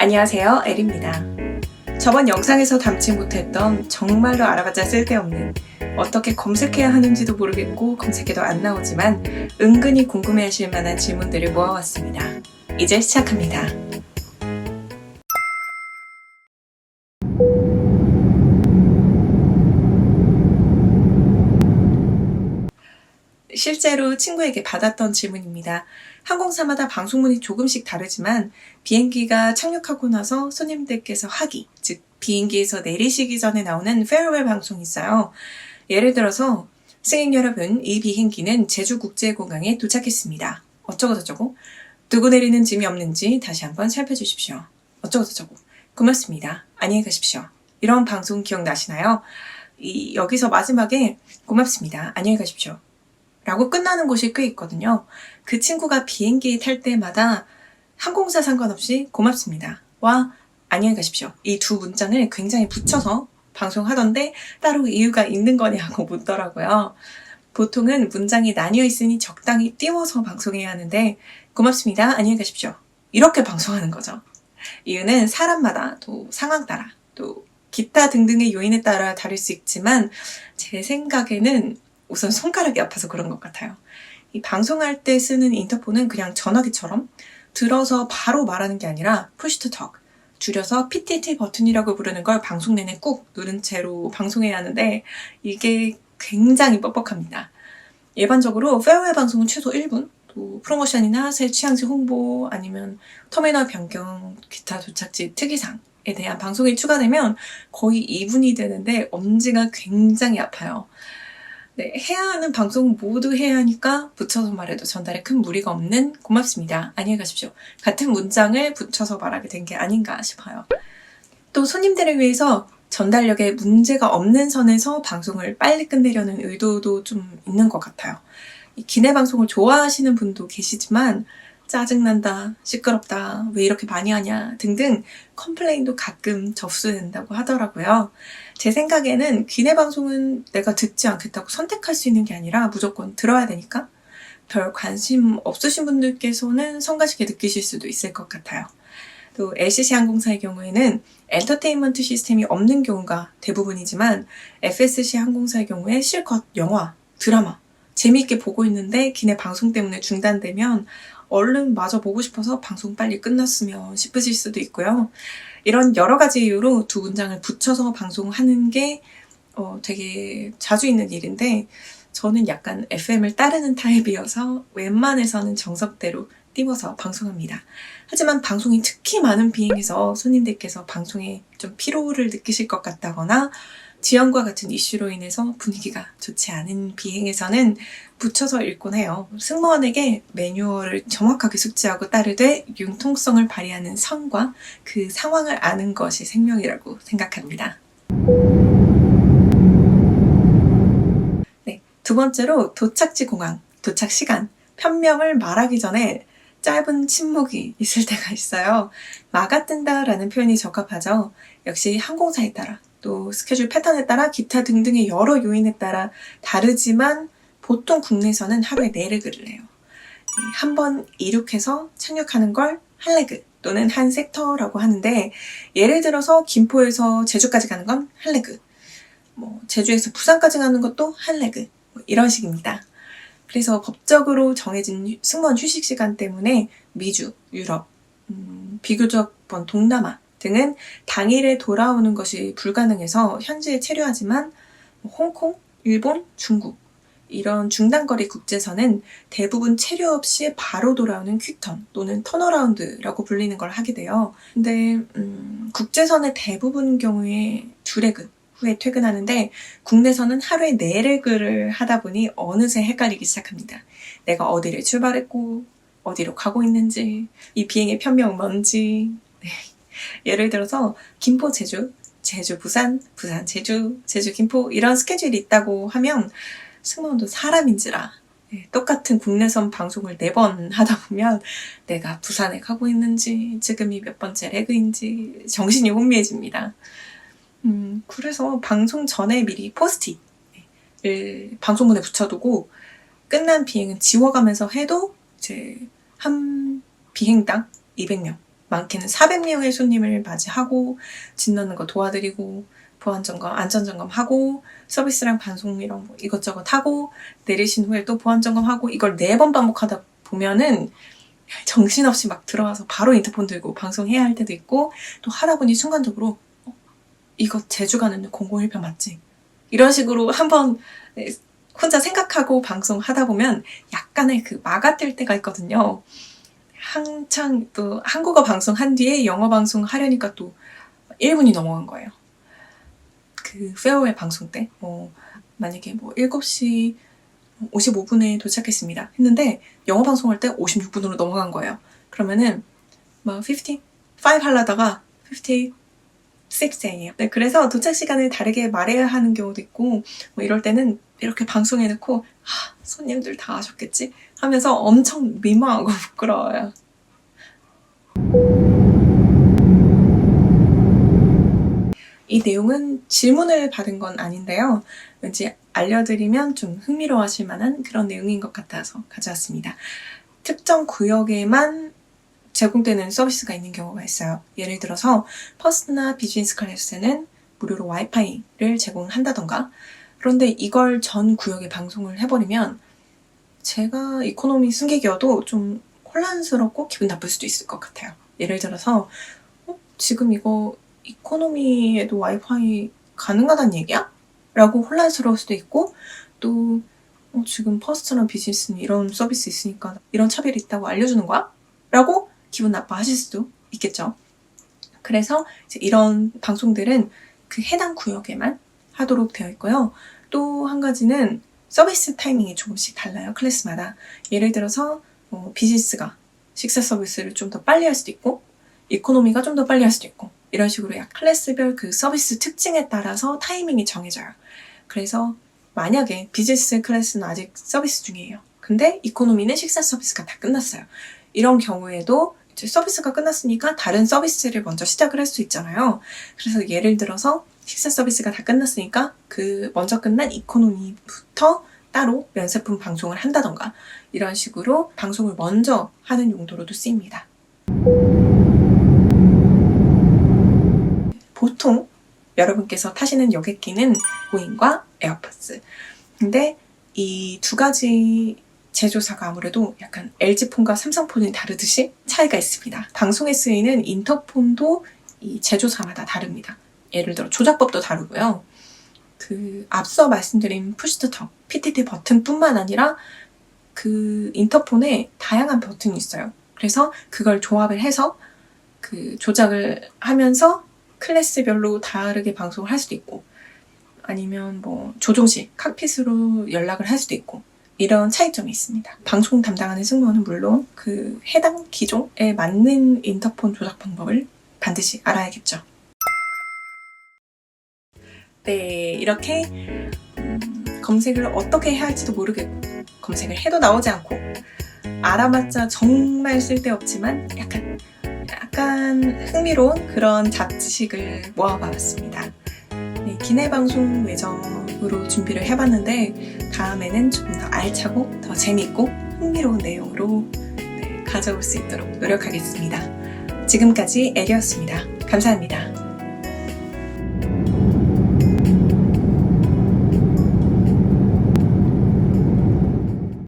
안녕하세요, 엘입니다. 저번 영상에서 담지 못했던 정말로 알아봤자 쓸데없는 어떻게 검색해야 하는지도 모르겠고 검색해도 안 나오지만 은근히 궁금해하실 만한 질문들을 모아왔습니다. 이제 시작합니다. 실제로 친구에게 받았던 질문입니다. 항공사마다 방송문이 조금씩 다르지만 비행기가 착륙하고 나서 손님들께서 하기, 즉 비행기에서 내리시기 전에 나오는 페어웰 방송이 있어요. 예를 들어서 승객 여러분, 이 비행기는 제주국제공항에 도착했습니다. 어쩌고저쩌고 두고 내리는 짐이 없는지 다시 한번 살펴주십시오. 어쩌고저쩌고 고맙습니다. 안녕히 가십시오. 이런 방송 기억나시나요? 여기서 마지막에 고맙습니다. 안녕히 가십시오. 라고 끝나는 곳이 꽤 있거든요. 그 친구가 비행기 탈 때마다 항공사 상관없이 고맙습니다. 와 안녕히 가십시오. 이 두 문장을 굉장히 붙여서 방송하던데 따로 이유가 있는 거냐고 묻더라고요. 보통은 문장이 나뉘어 있으니 적당히 띄워서 방송해야 하는데 고맙습니다. 안녕히 가십시오. 이렇게 방송하는 거죠. 이유는 사람마다 또 상황 따라 또 기타 등등의 요인에 따라 다를 수 있지만 제 생각에는 우선 손가락이 아파서 그런 것 같아요. 이 방송할 때 쓰는 인터폰은 그냥 전화기처럼 들어서 바로 말하는 게 아니라 push to talk, 줄여서 PTT 버튼이라고 부르는 걸 방송 내내 꾹 누른 채로 방송해야 하는데 이게 굉장히 뻑뻑합니다. 일반적으로 페어웰 방송은 최소 1분, 또 프로모션이나 새 취향지 홍보 아니면 터미널 변경, 기타 도착지 특이사항에 대한 방송이 추가되면 거의 2분이 되는데 엄지가 굉장히 아파요. 네, 해야 하는 방송 모두 해야 하니까 붙여서 말해도 전달에 큰 무리가 없는 고맙습니다. 안녕히 가십시오. 같은 문장을 붙여서 말하게 된 게 아닌가 싶어요. 또 손님들을 위해서 전달력에 문제가 없는 선에서 방송을 빨리 끝내려는 의도도 좀 있는 것 같아요. 이 기내 방송을 좋아하시는 분도 계시지만 짜증난다, 시끄럽다, 왜 이렇게 많이 하냐 등등 컴플레인도 가끔 접수된다고 하더라고요. 제 생각에는 기내 방송은 내가 듣지 않겠다고 선택할 수 있는 게 아니라 무조건 들어야 되니까 별 관심 없으신 분들께서는 성가시게 느끼실 수도 있을 것 같아요. 또 LCC 항공사의 경우에는 엔터테인먼트 시스템이 없는 경우가 대부분이지만 FSC 항공사의 경우에 실컷 영화, 드라마 재미있게 보고 있는데 기내 방송 때문에 중단되면 얼른 마저 보고 싶어서 방송 빨리 끝났으면 싶으실 수도 있고요. 이런 여러 가지 이유로 두 문장을 붙여서 방송하는 게 되게 자주 있는 일인데 저는 약간 FM을 따르는 타입이어서 웬만해서는 정석대로 띄워서 방송합니다. 하지만 방송이 특히 많은 비행에서 손님들께서 방송에 좀 피로를 느끼실 것 같다거나 지연과 같은 이슈로 인해서 분위기가 좋지 않은 비행에서는 붙여서 읽곤 해요. 승무원에게 매뉴얼을 정확하게 숙지하고 따르되 융통성을 발휘하는 선과 그 상황을 아는 것이 생명이라고 생각합니다. 네, 두 번째로 도착지 공항, 도착 시간, 편명을 말하기 전에 짧은 침묵이 있을 때가 있어요. 마가 뜬다라는 표현이 적합하죠. 역시 항공사에 따라 또 스케줄 패턴에 따라 기타 등등의 여러 요인에 따라 다르지만 보통 국내에서는 하루에 4레그를 해요. 한 번 이륙해서 착륙하는 걸 한 레그 또는 한 섹터라고 하는데 예를 들어서 김포에서 제주까지 가는 건 한 레그, 제주에서 부산까지 가는 것도 한 레그 이런 식입니다. 그래서 법적으로 정해진 승무원 휴식 시간 때문에 미주, 유럽, 비교적 먼 동남아 등은 당일에 돌아오는 것이 불가능해서 현지에 체류하지만 홍콩, 일본, 중국 이런 중단거리 국제선은 대부분 체류 없이 바로 돌아오는 퀵턴 또는 턴어라운드라고 불리는 걸 하게 돼요. 근데 국제선의 대부분 경우에 2레그 후에 퇴근하는데 국내선은 하루에 4레그를 하다 보니 어느새 헷갈리기 시작합니다. 내가 어디를 출발했고 어디로 가고 있는지 이 비행의 편명은 뭔지 예를 들어서 김포 제주, 제주 부산, 부산 제주, 제주 김포 이런 스케줄이 있다고 하면 승무원도 사람인지라 똑같은 국내선 방송을 4번 하다 보면 내가 부산에 가고 있는지 지금이 몇 번째 레그인지 정신이 혼미해집니다. 그래서 방송 전에 미리 포스트잇을 방송문에 붙여두고 끝난 비행은 지워가면서 해도 이제 한 비행당 200명 많게는 400명의 손님을 맞이하고 집 넣는 거 도와드리고 보안점검, 안전점검하고 서비스랑 방송 이런 거 이것저것 하고 내리신 후에 또 보안점검하고 이걸 4번 반복하다 보면은 정신없이 막 들어와서 바로 인터폰 들고 방송해야 할 때도 있고 또 하다 보니 순간적으로 이거 제주 가는 001편 맞지? 이런 식으로 한번 혼자 생각하고 방송하다 보면 약간의 그 마가 뜰 때가 있거든요. 한창 또 한국어 방송 한 뒤에 영어 방송 하려니까 또 1분이 넘어간 거예요. 그 페어웰 방송 때 만약에 7시 55분에 도착했습니다 했는데 영어 방송할 때 56분으로 넘어간 거예요. 그러면은 55 하려다가 56am. 네, 그래서 도착 시간을 다르게 말해야 하는 경우도 있고 이럴 때는 이렇게 방송해놓고 손님들 다 아셨겠지? 하면서 엄청 민망하고 부끄러워요. 이 내용은 질문을 받은 건 아닌데요. 왠지 알려드리면 좀 흥미로워하실 만한 그런 내용인 것 같아서 가져왔습니다. 특정 구역에만 제공되는 서비스가 있는 경우가 있어요. 예를 들어서 퍼스트나 비즈니스 클래스는 무료로 와이파이를 제공한다던가 그런데 이걸 전 구역에 방송을 해버리면 제가 이코노미 승객이어도 좀 혼란스럽고 기분 나쁠 수도 있을 것 같아요. 예를 들어서 지금 이거 이코노미에도 와이파이 가능하다는 얘기야? 라고 혼란스러울 수도 있고 또 지금 퍼스트나 비즈니스는 이런 서비스 있으니까 이런 차별이 있다고 알려주는 거야? 라고 기분 나빠하실 수도 있겠죠. 그래서 이제 이런 방송들은 그 해당 구역에만 하도록 되어 있고요. 또 한 가지는 서비스 타이밍이 조금씩 달라요. 클래스마다. 예를 들어서 비즈니스가 식사 서비스를 좀 더 빨리 할 수도 있고 이코노미가 좀 더 빨리 할 수도 있고 이런 식으로 클래스별 그 서비스 특징에 따라서 타이밍이 정해져요. 그래서 만약에 비즈니스 클래스는 아직 서비스 중이에요. 근데 이코노미는 식사 서비스가 다 끝났어요. 이런 경우에도 이제 서비스가 끝났으니까 다른 서비스를 먼저 시작을 할 수 있잖아요. 그래서 예를 들어서 식사 서비스가 다 끝났으니까 그 먼저 끝난 이코노미부터 따로 면세품 방송을 한다던가 이런 식으로 방송을 먼저 하는 용도로도 쓰입니다. 보통 여러분께서 타시는 여객기는 보잉과 에어버스. 근데 이 두 가지 제조사가 아무래도 약간 LG폰과 삼성폰이 다르듯이 차이가 있습니다. 방송에 쓰이는 인터폰도 이 제조사마다 다릅니다. 예를 들어 조작법도 다르고요. 그 앞서 말씀드린 푸시투턱, PTT 버튼뿐만 아니라 그 인터폰에 다양한 버튼이 있어요. 그래서 그걸 조합을 해서 그 조작을 하면서 클래스별로 다르게 방송을 할 수도 있고 아니면 조종실, 칵핏으로 연락을 할 수도 있고 이런 차이점이 있습니다. 방송 담당하는 승무원은 물론 그 해당 기종에 맞는 인터폰 조작 방법을 반드시 알아야겠죠. 네, 이렇게 검색을 어떻게 해야 할지도 모르겠고 검색을 해도 나오지 않고 알아봤자 정말 쓸데없지만 약간 흥미로운 그런 잡지식을 모아봤습니다. 네, 기내방송 외정으로 준비를 해봤는데 다음에는 좀 더 알차고 더 재밌고 흥미로운 내용으로 가져올 수 있도록 노력하겠습니다. 지금까지 에리였습니다. 감사합니다.